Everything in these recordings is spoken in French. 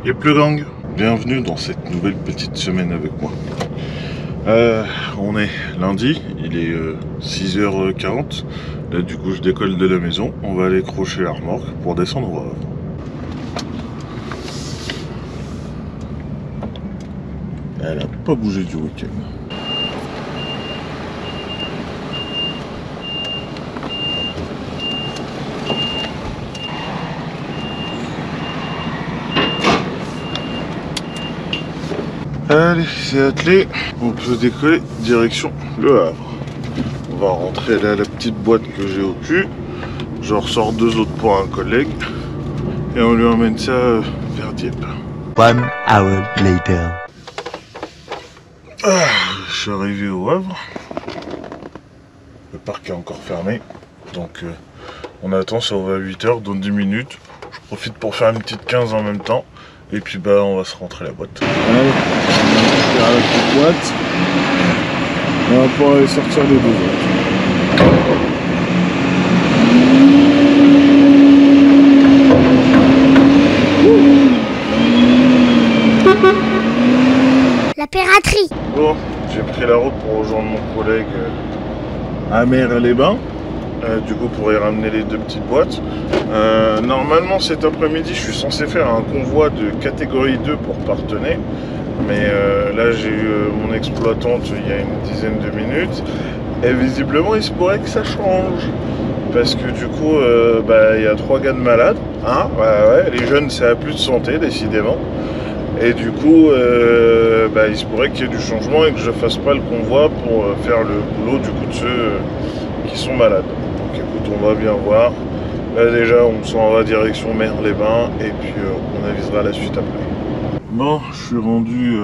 Et plus gang, bienvenue dans cette nouvelle petite semaine avec moi. On est lundi, il est 6h40. Là du coup je décolle de la maison, on va aller crocher la remorque pour descendre au Havre. Elle a pas bougé du week-end. Allez, c'est attelé, on peut décoller direction Le Havre. On va rentrer là la petite boîte que j'ai au cul. Je ressors 2 autres pour un collègue et on lui emmène ça vers Dieppe. 1 hour later. Je suis arrivé au Havre. Le parc est encore fermé, donc on attend, ça ouvre à 8h, dans 10 minutes. Je profite pour faire une petite 15 en même temps. Et puis bah on va se rentrer la boîte. Allez, on va faire la petite boîte. On va pouvoir aller sortir les 2 autres. La piraterie. Bon, j'ai pris la route pour rejoindre mon collègue à Mers-les-Bains. Du coup pour y ramener les 2 petites boîtes. Normalement cet après-midi je suis censé faire un convoi de catégorie 2 pour Parthenay. Mais là j'ai eu mon exploitante il y a une dizaine de minutes. Et visiblement il se pourrait que ça change. Parce que du coup il y a 3 gars de malades. Hein, ouais, les jeunes ça a plus de santé décidément. Et du coup il se pourrait qu'il y ait du changement et que je fasse pas le convoi pour faire le boulot du coup de ceux qui sont malades. Donc écoute, on va bien voir. Là déjà on s'en va direction Mers-les-Bains et puis on avisera la suite après. Bon, je suis rendu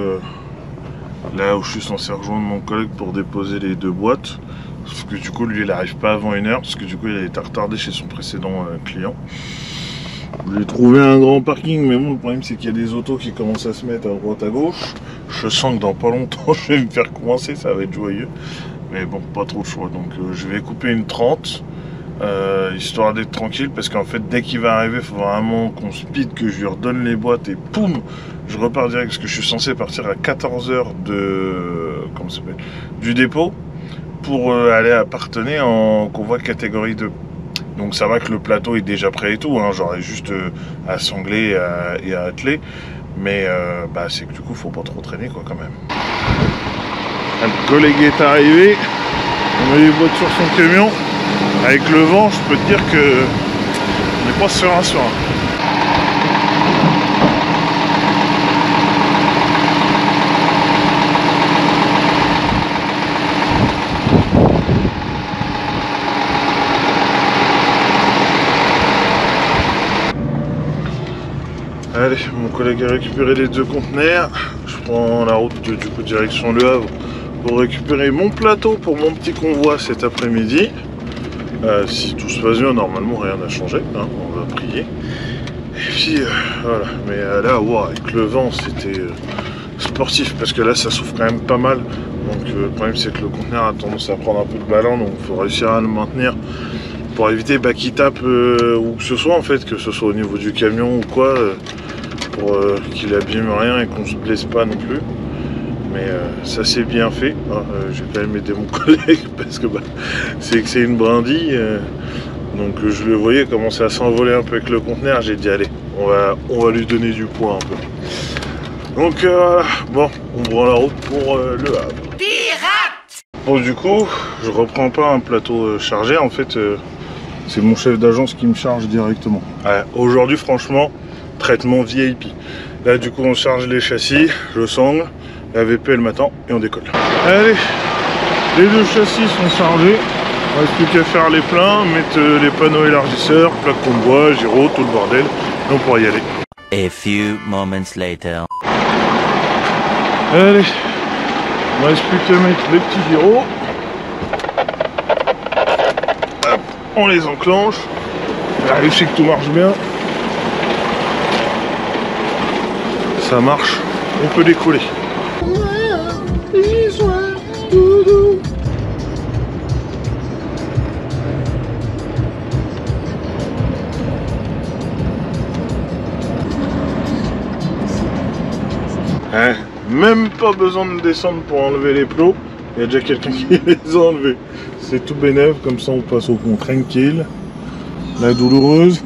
là où je suis censé rejoindre mon collègue pour déposer les 2 boîtes. Sauf que du coup lui il n'arrive pas avant 1h parce que du coup il a été retardé chez son précédent client. J'ai trouvé un grand parking, mais bon, le problème c'est qu'il y a des autos qui commencent à se mettre à droite à gauche. Je sens que dans pas longtemps je vais me faire coincer, ça va être joyeux. Mais bon, pas trop de choix, donc je vais couper une 30, histoire d'être tranquille, parce qu'en fait dès qu'il va arriver, il faut vraiment qu'on speed, que je lui redonne les boîtes et poum, je repars direct, parce que je suis censé partir à 14h du dépôt, pour aller à Parthenay en convoi catégorie 2. Donc ça va que le plateau est déjà prêt et tout, hein, j'aurais juste à sangler et à atteler, mais c'est que du coup faut pas trop traîner quoi quand même. Le collègue est arrivé, on a les boîtes sur son camion. Avec le vent, je peux te dire que on n'est pas serein. Allez, mon collègue a récupéré les 2 conteneurs. Je prends la route du coup direction Le Havre pour récupérer mon plateau pour mon petit convoi cet après-midi. Si tout se passe bien, normalement rien n'a changé, hein, on va prier. Et puis voilà, mais là, wow, avec le vent, c'était sportif parce que là, ça souffle quand même pas mal. Donc le problème, c'est que le conteneur a tendance à prendre un peu de ballon, donc il faut réussir à le maintenir pour éviter qu'il tape où que ce soit en fait, que ce soit au niveau du camion ou quoi, pour qu'il abîme rien et qu'on se blesse pas non plus. Mais ça s'est bien fait, hein. J'ai quand même aidé mon collègue parce que c'est une brindille, donc je le voyais commencer à s'envoler un peu avec le conteneur. J'ai dit allez, on va lui donner du poids un peu. Donc bon, on prend la route pour Le Havre. Pirate. Bon, du coup je reprends pas un plateau chargé, en fait c'est mon chef d'agence qui me charge directement. Aujourd'hui franchement, traitement VIP. Là du coup on charge les châssis, je sangle, la VP le matin et on décolle. Allez, les 2 châssis sont chargés. Il ne reste plus qu'à faire les pleins, mettre les panneaux élargisseurs, plaque convoi, gyro, tout le bordel. Et on pourra y aller. A few moments later. Allez, il ne reste plus qu'à mettre les petits gyros. Hop, on les enclenche. Vérifier que tout marche bien. Ça marche, on peut décoller. Hein, même pas besoin de descendre pour enlever les plots. Il y a déjà quelqu'un qui les a enlevés. C'est tout bénef, comme ça on passe au pont tranquille. La douloureuse.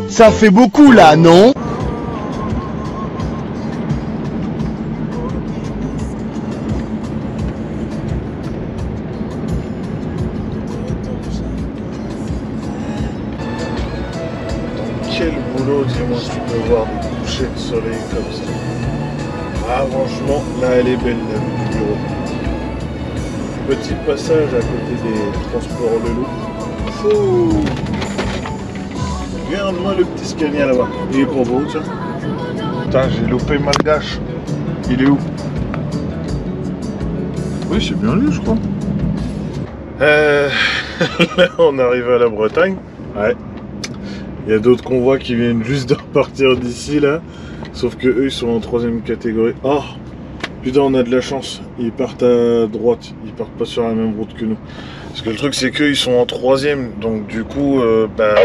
Ça fait beaucoup là, non? Quel boulot, dis-moi, si tu peux voir des couchers de soleil comme ça. Ah, franchement, là, elle est belle, la vue du bureau. Petit passage à côté des transports de l'eau. Fou! Regarde-moi le petit scania là-bas. Il est pas beau, tiens. Putain, j'ai loupé Malgache. Il est où? Oui, c'est bien lui, je crois. Là, on arrive à la Bretagne. Ouais. Il y a d'autres convois qui viennent juste de repartir d'ici là. Sauf que eux ils sont en 3ème catégorie. Oh putain, on a de la chance. Ils partent à droite. Ils partent pas sur la même route que nous. Parce que le truc c'est qu'eux ils sont en 3ème. Donc du coup bah.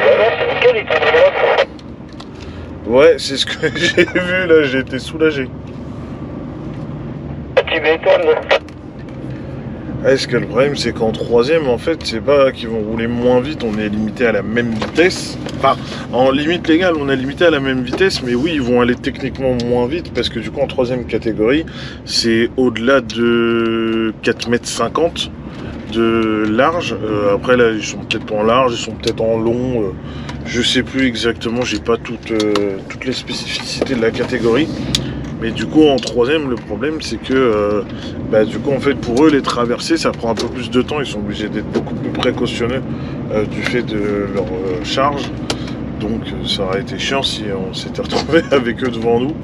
Ouais, c'est ce que j'ai vu là, j'ai été soulagé. Tu m'étonnes. Est-ce que le problème c'est qu'en 3ème en fait c'est pas qu'ils vont rouler moins vite, on est limité à la même vitesse. Enfin en limite légale on est limité à la même vitesse, mais oui ils vont aller techniquement moins vite parce que du coup en 3ème catégorie c'est au-delà de 4,50 m de large. Après là ils sont peut-être en large, ils sont peut-être en long, je sais plus exactement, j'ai pas toutes les spécificités de la catégorie. Mais du coup en 3ème le problème c'est que bah, du coup en fait pour eux les traversées ça prend un peu plus de temps, ils sont obligés d'être beaucoup plus précautionneux du fait de leur charge. Donc ça aurait été chiant si on s'était retrouvé avec eux devant nous,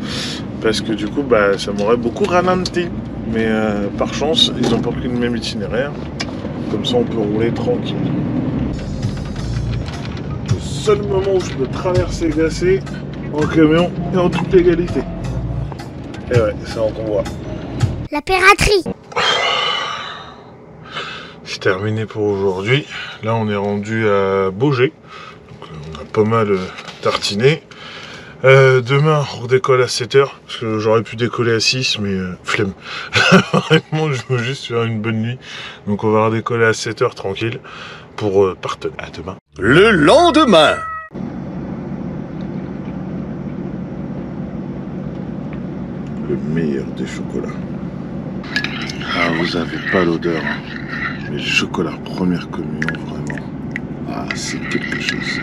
parce que du coup bah, ça m'aurait beaucoup ralenti. Mais par chance ils n'ont pas pris le même itinéraire, comme ça on peut rouler tranquille. Le seul moment où je peux traverser glacé en camion et en toute légalité. Et ouais, c'est en convoi. La piraterie. C'est terminé pour aujourd'hui. Là, on est rendu à Baugé. Donc, on a pas mal tartiné. Demain, on redécolle à 7h. Parce que j'aurais pu décoller à 6, mais flemme. Vraiment, je veux juste faire une bonne nuit. Donc, on va redécoller à 7h tranquille pour partir. À demain. Le lendemain. Le meilleur des chocolats. Ah, vous avez pas l'odeur, hein. Mais le chocolat première communion, vraiment. Ah, c'est quelque chose.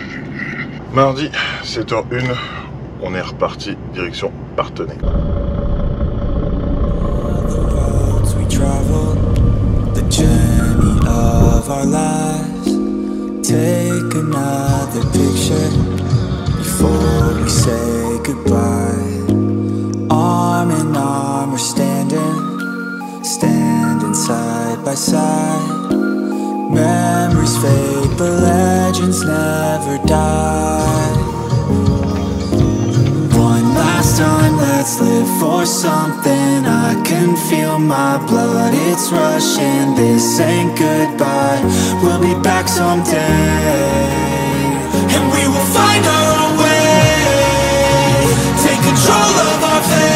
Mardi, 7h01, on est reparti, direction Parthenay. Arm in arm we're standing side by side. Memories fade but legends never die. One last time, let's live for something. I can feel my blood, it's rushing. This ain't goodbye, we'll be back someday. And we will find our own way, take control of our fate.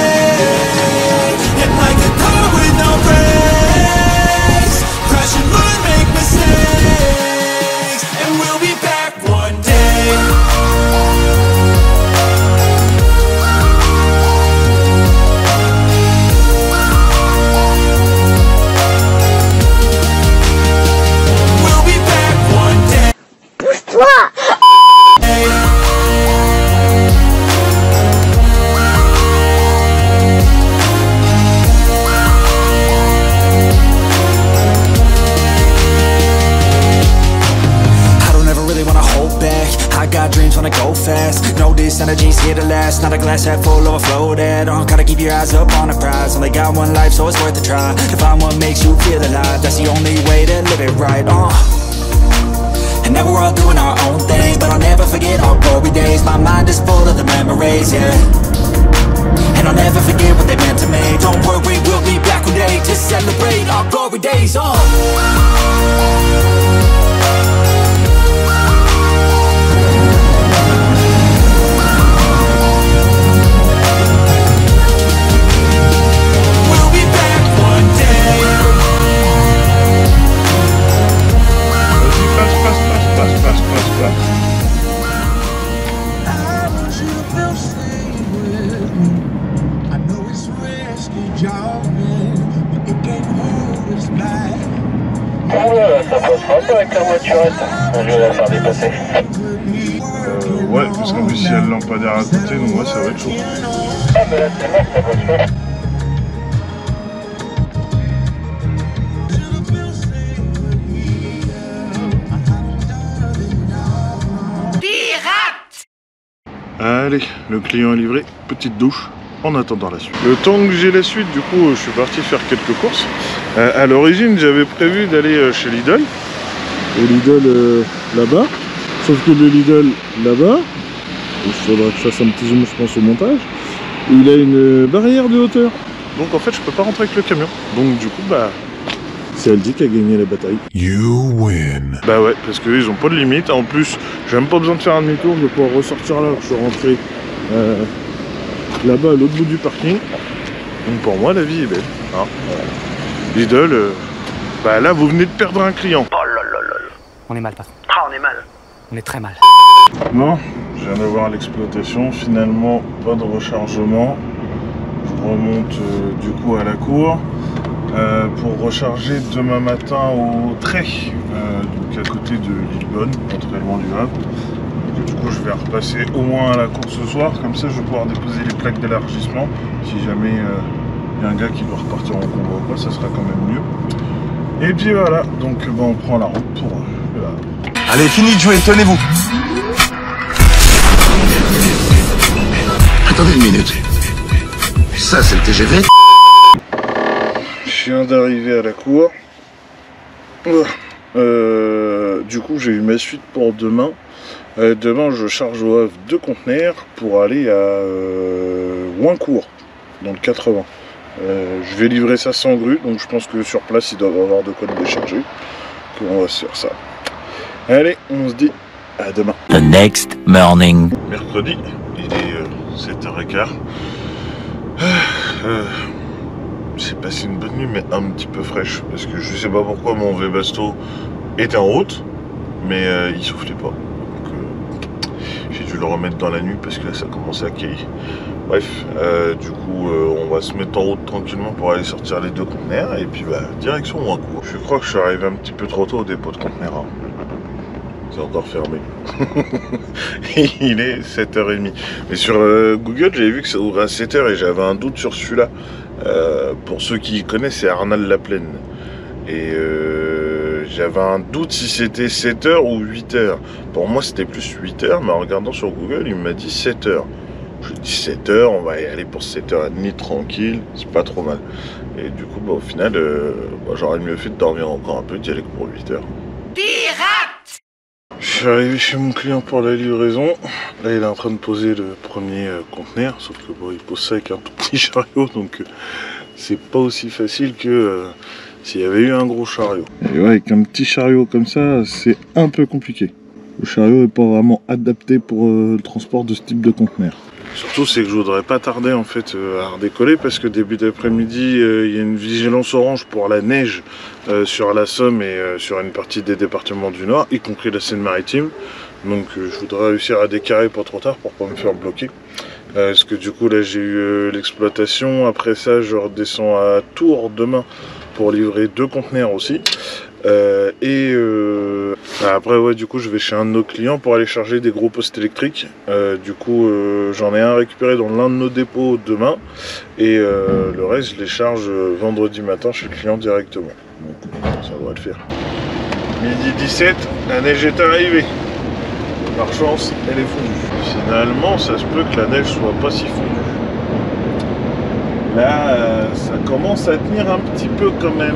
And like a car with no brakes, crash and learn, make mistakes. And we'll be back one day. We'll be back one day. Pousse-toi. Wanna go fast, know this energy's here to last. Not a glass half full, overflow that. Gotta keep your eyes up on the prize. Only got one life, so it's worth a try. To find what makes you feel alive, that's the only way to live it right. And now we're all doing our own thing, but I'll never forget our glory days. My mind is full of the memories, yeah. And I'll never forget what they meant to me. Don't worry, we'll be back one day to celebrate our glory days. avec la voiturette. Je vais la faire dépasser. Ouais, parce qu'en plus, il y a le lampadaire à côté, donc ouais, ça va être chaud. Ah, mais là, c'est mort, ça va se faire. Allez, le client est livré, petite douche en attendant la suite. Le temps que j'ai la suite, du coup, je suis parti faire quelques courses. À l'origine, j'avais prévu d'aller chez Lidl. Et Lidl là-bas. Sauf que le Lidl là-bas, il faudra que je fasse un petit zoom, je pense, au montage. Il a une barrière de hauteur. Donc en fait, je peux pas rentrer avec le camion. Donc du coup, bah... c'est LG qui a gagné la bataille. You win. Bah ouais, parce qu'ils ont pas de limite. En plus, j'ai même pas besoin de faire un demi-tour, je vais pouvoir ressortir là. Je suis rentré là-bas à l'autre bout du parking. Donc pour moi, la vie est belle. Hein. Lidl, bah là, vous venez de perdre un client. Oh là là là là. On est mal, patron. Ah, on est mal. On est très mal. Non, je viens d'avoir l'exploitation. Finalement, pas de rechargement. Je remonte du coup à la cour. Pour recharger demain matin au trait, donc à côté de Lillebonne, pas très loin du Havre. Du coup, je vais repasser au moins à la cour ce soir, comme ça je vais pouvoir déposer les plaques d'élargissement. Si jamais il y a un gars qui doit repartir en convoi ou quoi, ça sera quand même mieux. Et puis voilà, donc bah, on prend la route pour le Havre. Allez, fini de jouer, tenez-vous. Attendez une minute. Ça, c'est le TGV. Je viens d'arriver à la cour. Du coup, j'ai eu ma suite pour demain. Demain, je charge au Havre 2 conteneurs pour aller à Ouincourt, dans le 80. Je vais livrer ça sans grue, donc je pense que sur place, ils doivent avoir de quoi le décharger. Donc on va se faire ça. Allez, on se dit à demain. The next morning. Mercredi, il est 7h15. J'ai passé une bonne nuit, mais un petit peu fraîche, parce que je sais pas pourquoi mon Webasto était en route, mais il soufflait pas. Donc j'ai dû le remettre dans la nuit parce que là ça commençait à cailler. Bref, du coup on va se mettre en route tranquillement pour aller sortir les 2 conteneurs et puis bah direction Ouincourt. Je crois que je suis arrivé un petit peu trop tôt au dépôt de conteneurs. Hein. C'est encore fermé. Il est 7h30. Mais sur Google, j'avais vu que ça ouvrait à 7h et j'avais un doute sur celui-là. Pour ceux qui connaissent, c'est Arnal-la-Plaine. Et j'avais un doute si c'était 7h ou 8h. Pour moi, c'était plus 8h, mais en regardant sur Google, il m'a dit 7h. Je dis 7h, on va y aller pour 7h30 tranquille, c'est pas trop mal. Et du coup, bah, au final, j'aurais mieux fait de dormir encore un peu, d'y aller que pour 8h. Je suis arrivé chez mon client pour la livraison. Là, il est en train de poser le premier conteneur, sauf que bon, il pose ça avec un tout petit chariot, donc c'est pas aussi facile que s'il y avait eu un gros chariot. Et ouais, avec un petit chariot comme ça, c'est un peu compliqué. Le chariot n'est pas vraiment adapté pour le transport de ce type de conteneur. Surtout, c'est que je voudrais pas tarder en fait à redécoller parce que début d'après-midi, il y a une vigilance orange pour la neige sur la Somme et sur une partie des départements du Nord, y compris la Seine-Maritime. Donc je voudrais réussir à décarrer pas trop tard pour pas me faire bloquer. Parce que du coup là j'ai eu l'exploitation. Après ça, je redescends à Tours demain pour livrer 2 conteneurs aussi. Après ouais, du coup je vais chez un de nos clients pour aller charger des gros postes électriques. Du coup j'en ai un récupéré dans l'un de nos dépôts demain et le reste je les charge vendredi matin chez le client directement. Donc ça doit le faire. Midi 17, la neige est arrivée. Par chance, elle est fondue. Finalement, ça se peut que la neige soit pas si fondue. Là, ça commence à tenir un petit peu quand même.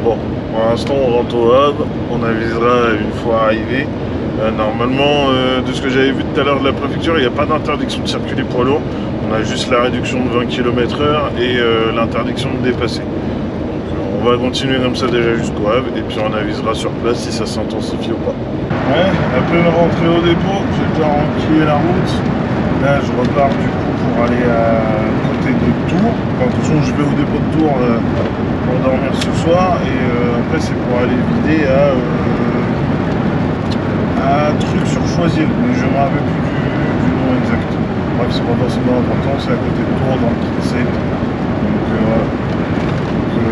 Bon, pour l'instant, on rentre au Havre. On avisera une fois arrivé. Normalement, de ce que j'avais vu tout à l'heure de la préfecture, il n'y a pas d'interdiction de circuler poids lourd. On a juste la réduction de 20 km/h et l'interdiction de dépasser. On va continuer comme ça déjà jusqu'au Havre et puis on avisera sur place si ça s'intensifie ou pas. Ouais, à peine rentré au dépôt, j'ai déjà rempli la route. Là je repars du coup pour aller à côté de Tours. Enfin, de toute façon je vais au dépôt de Tours pour dormir ce soir et après c'est pour aller vider à truc sur Choisy, mais je ne me rappelle plus du nom exact. Bref, c'est pas forcément important, c'est à côté de Tours dans le 37. Donc voilà.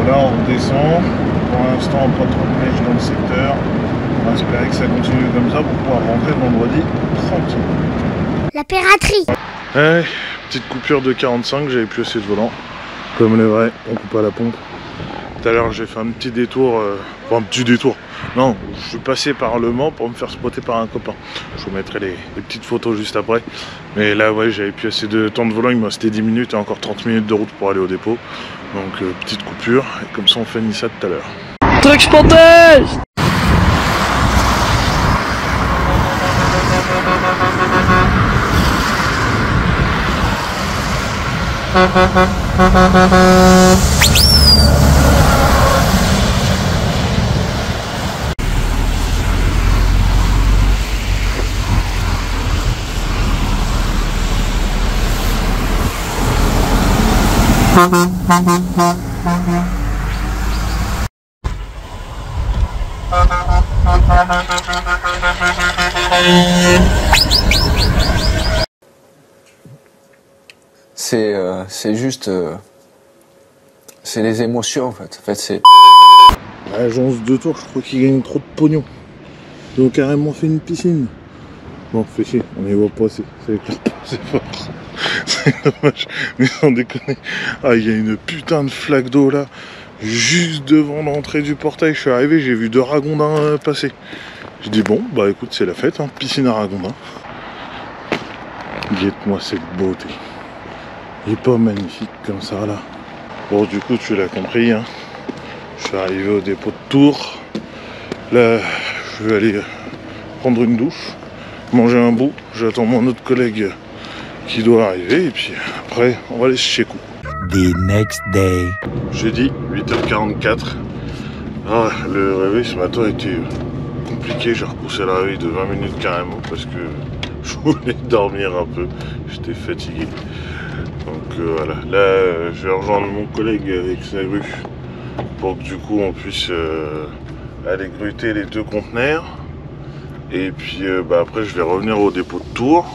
Là on redescend pour l'instant pas trop de neige dans le secteur. On va espérer que ça continue comme ça pour pouvoir rentrer vendredi tranquille. La piraterie. Ouais, petite coupure de 45, j'avais plus assez de volant. Comme les vrais, on coupe à la pompe. Tout à l'heure j'ai fait un petit détour, enfin un petit détour. Non, je suis passé par Le Mans pour me faire spotter par un copain. Je vous mettrai les petites photos juste après. Mais là ouais, j'avais plus assez de temps de volant, il me restait 10 minutes et encore 30 minutes de route pour aller au dépôt. Donc petite coupure, et comme ça on finit ça tout à l'heure. Truc spontané. C'est juste... c'est les émotions en fait. C'est... L'agence de tour, je crois qu'ils gagnent trop de pognon. Ils ont carrément fait une piscine. Bon, fait chier, on y voit pas assez. C'est fort. C'est dommage, mais sans déconner. Ah, il y a une putain de flaque d'eau là, juste devant l'entrée du portail. Je suis arrivé, j'ai vu 2 ragondins passer. Je dis bon, bah écoute, c'est la fête, hein, piscine à ragondins. Guette-moi cette beauté. Il est pas magnifique comme ça là. Bon, du coup, tu l'as compris, hein. Je suis arrivé au dépôt de Tours. Là, je vais aller prendre une douche, manger un bout. J'attends mon autre collègue qui doit arriver. Et puis après, on va aller chez Coup. The next day. Jeudi, 8h44. Ah, le réveil ce matin était compliqué. J'ai repoussé le réveil de 20 minutes carrément parce que je voulais dormir un peu. J'étais fatigué. Donc voilà, là je vais rejoindre mon collègue avec sa grue pour que du coup on puisse aller gruter les 2 conteneurs. Et puis après je vais revenir au dépôt de Tours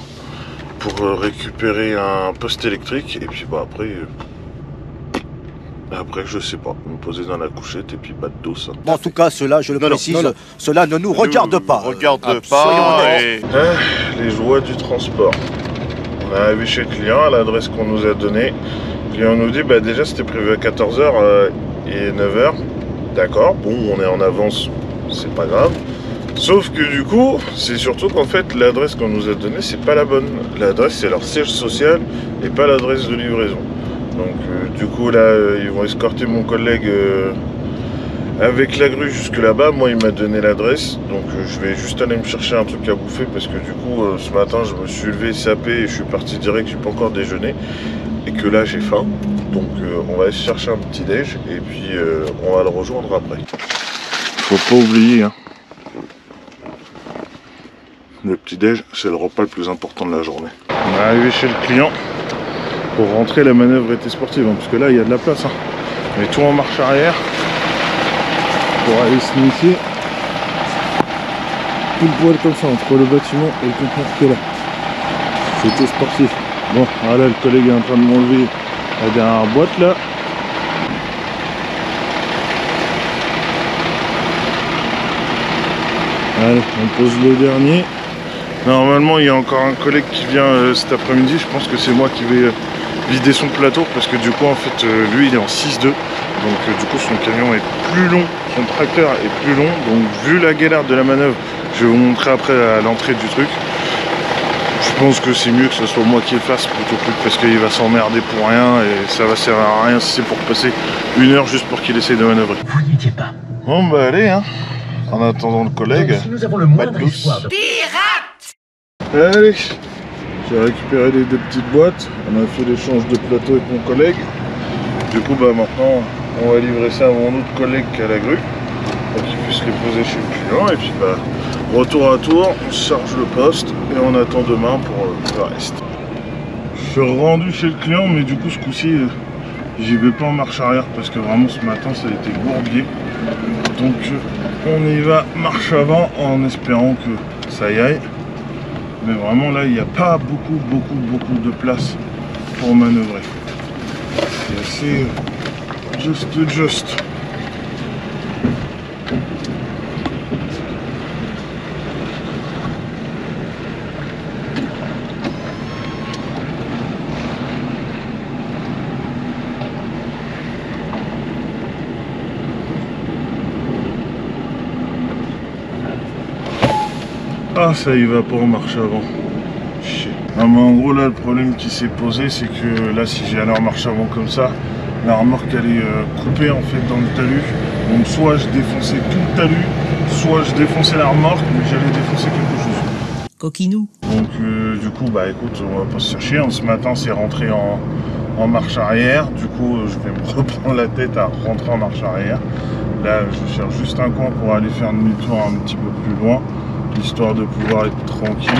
pour récupérer un poste électrique. Et puis après je sais pas, me poser dans la couchette et puis pas de douce. Hein. En tout cas, cela, je le précise, cela ne nous regarde pas. Les joies du transport. On est arrivé chez le client à l'adresse qu'on nous a donnée. Le client nous dit bah déjà c'était prévu à 14h et 9h. D'accord, bon on est en avance, c'est pas grave. Sauf que du coup, c'est surtout qu'en fait l'adresse qu'on nous a donnée c'est pas la bonne. L'adresse c'est leur siège social et pas l'adresse de livraison. Donc du coup là ils vont escorter mon collègue avec la grue jusque là-bas. Moi il m'a donné l'adresse, donc je vais juste aller me chercher un truc à bouffer parce que du coup ce matin je me suis levé sapé et je suis parti direct, j'ai pas encore déjeuné et que là j'ai faim. Donc on va aller chercher un petit déj et puis on va le rejoindre après. Faut pas oublier hein. Le petit déj c'est le repas le plus important de la journée. On est arrivé chez le client. Pour rentrer la manœuvre était sportive hein, parce que là il y a de la place hein. On met tout en marche arrière pour aller s'initier pile poil comme ça entre le bâtiment et le conteneur qui est là. C'était sportif. Bon voilà, le collègue est en train de m'enlever la dernière boîte là. Allez, on pose le dernier. Normalement il y a encore un collègue qui vient cet après-midi. Je pense que c'est moi qui vais vider son plateau parce que du coup en fait lui il est en 6-2. Donc du coup son camion est plus long, son tracteur est plus long. Donc vu la galère de la manœuvre, je vais vous montrer après à l'entrée du truc. Je pense que c'est mieux que ce soit moi qui le fasse plutôt que parce qu'il va s'emmerder pour rien et ça va servir à rien si c'est pour passer 1 heure juste pour qu'il essaye de manœuvrer. Vous n'y étiez pas. Bon bah allez hein, en attendant le collègue. Donc, si nous avons le moindre espoir de... Allez, j'ai récupéré les 2 petites boîtes, on a fait l'échange de plateau avec mon collègue. Du coup bah maintenant on va livrer ça à mon autre collègue qui a la grue pour qu'il puisse les poser chez le client et puis bah retour à Tours, on charge le poste et on attend demain pour le reste. Je suis rendu chez le client mais du coup ce coup-ci j'y vais pas en marche arrière parce que vraiment ce matin ça a été gourbier. Donc on y va marche avant en espérant que ça y aille. Mais vraiment là il n'y a pas beaucoup de place pour manœuvrer. C'est assez juste. Ah, ça y va pas en marche avant. Chier. Non, mais en gros, là, le problème qui s'est posé, c'est que là, si j'ai en marche avant comme ça, la remorque elle est coupée en fait dans le talus. Donc, soit je défonçais tout le talus, soit je défonçais la remorque, mais j'allais défoncer quelque chose. Coquinou. Donc, du coup, bah écoute, on va pas se chercher. Ce matin, c'est rentré en marche arrière. Du coup, je vais me reprendre la tête à rentrer en marche arrière. Là, je cherche juste un coin pour aller faire demi-tour un petit peu plus loin, histoire de pouvoir être tranquille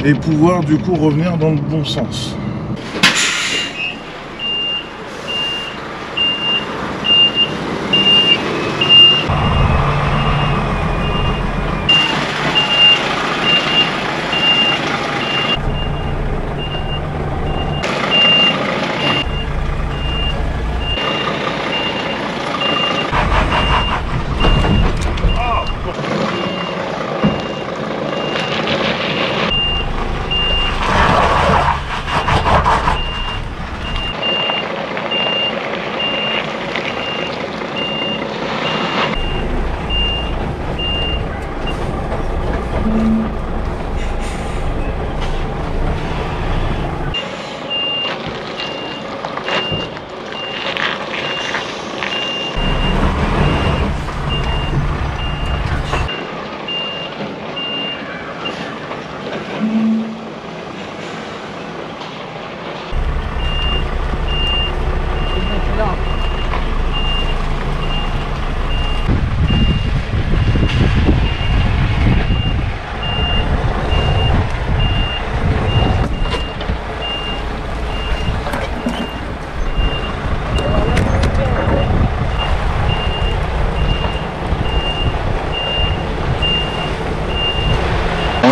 et pouvoir du coup revenir dans le bon sens.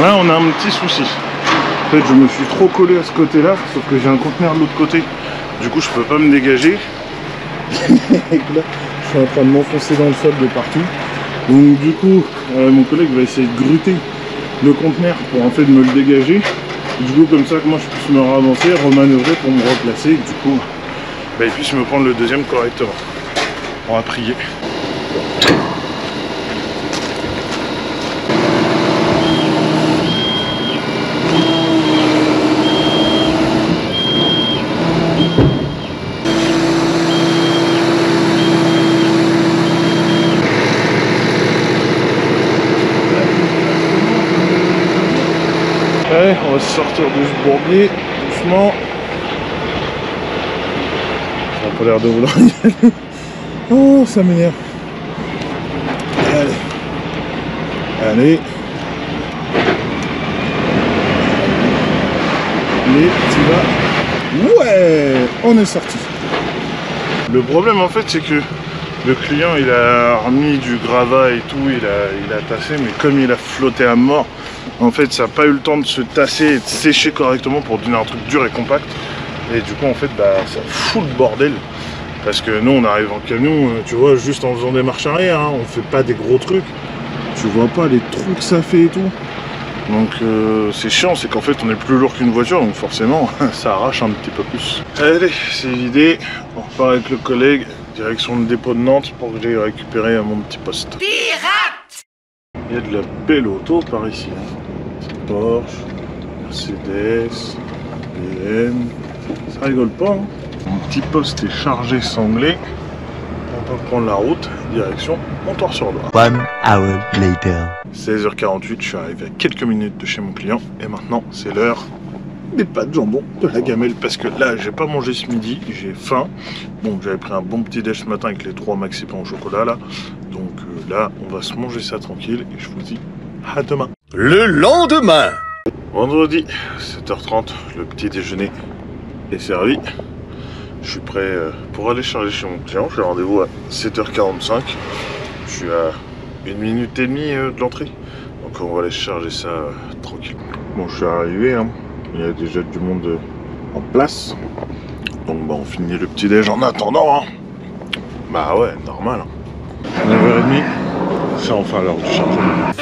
Là on a un petit souci. En fait je me suis trop collé à ce côté là, sauf que j'ai un conteneur de l'autre côté. Du coup je peux pas me dégager. Et là je suis en train de m'enfoncer dans le sol de partout. Donc du coup mon collègue va essayer de gruter le conteneur pour en fait me le dégager. Du coup comme ça que moi je puisse me ravancer, remanœuvrer pour me replacer. Et du coup bah, il puisse me prendre le deuxième correctement. On va prier. Allez, on va sortir de ce bourbier doucement. Ça n'a pas l'air de vouloir y aller. Oh, ça m'énerve. Allez. Allez. Allez, tu vas. Ouais, on est sorti. Le problème en fait c'est que le client il a remis du gravat et tout, il a tassé, mais comme il a flotté à mort, en fait ça n'a pas eu le temps de se tasser et de sécher correctement pour donner un truc dur et compact. Et du coup en fait bah, ça fout le bordel. Parce que nous on arrive en camion, tu vois, juste en faisant des marches arrière, hein, on fait pas des gros trucs. Tu vois pas les trous que ça fait et tout. Donc c'est chiant, c'est qu'en fait on est plus lourd qu'une voiture, donc forcément ça arrache un petit peu plus. Allez, c'est l'idée, on repart avec le collègue, direction le dépôt de Nantes pour que j'aille récupérer à mon petit poste. Pirate! Il y a de la belle auto par ici. Hein. Porsche, Mercedes, BM, ça rigole pas. Hein. Mon petit poste est chargé sanglé. On peut prendre la route, direction Montoire-sur-Loire. 1 hour later. 16h48, je suis arrivé à quelques minutes de chez mon client et maintenant c'est l'heure des pâtes jambon de la gamelle parce que là j'ai pas mangé ce midi, j'ai faim. Bon, j'avais pris un bon petit déj ce matin avec les 3 maxi pains au chocolat là. Donc là on va se manger ça tranquille et je vous dis à demain. Le lendemain. Vendredi 7h30, le petit déjeuner est servi. Je suis prêt pour aller charger chez mon client. J'ai rendez-vous à 7h45. Je suis à 1 minute et demie de l'entrée. Donc on va aller charger ça tranquille. Bon, je suis arrivé. Hein. Il y a déjà du monde en place. Donc bah, on finit le petit déj en attendant. Hein. Bah ouais, normal. Hein. 9h30, c'est enfin l'heure du chargement.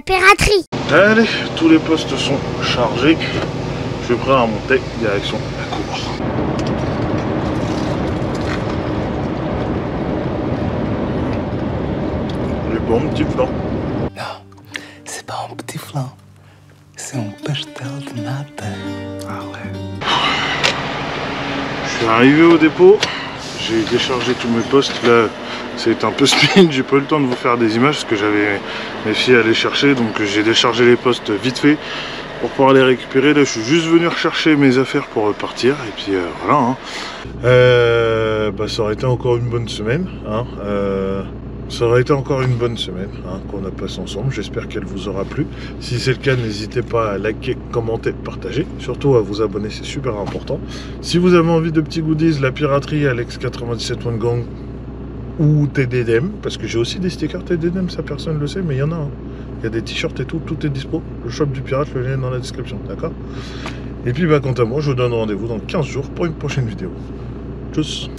La piraterie. Allez, tous les postes sont chargés. Je suis prêt à monter, direction la cour. Les bons petits flancs. Non, c'est pas un petit flan. C'est un pastel de nata. Ah ouais. Je suis arrivé au dépôt. J'ai déchargé tous mes postes. Là, c'est un peu speed. J'ai pas eu le temps de vous faire des images parce que j'avais mes filles à aller chercher. Donc j'ai déchargé les postes vite fait pour pouvoir les récupérer. Là, je suis juste venu rechercher mes affaires pour repartir. Et puis voilà. Hein. Ça aurait été encore une bonne semaine. Hein. Ça aurait été encore une bonne semaine qu'on a passé ensemble. J'espère qu'elle vous aura plu. Si c'est le cas, n'hésitez pas à liker, commenter, partager. Surtout à vous abonner, c'est super important. Si vous avez envie de petits goodies, la piraterie, Alex97 One Gang ou TDDM, parce que j'ai aussi des stickers TDDM, ça personne ne le sait, mais il y en a. Hein. Il y a des t-shirts et tout, tout est dispo. Le shop du pirate, le lien est dans la description, d'accord? Et puis quant à moi, je vous donne rendez-vous dans 15 jours pour une prochaine vidéo. Tchuss.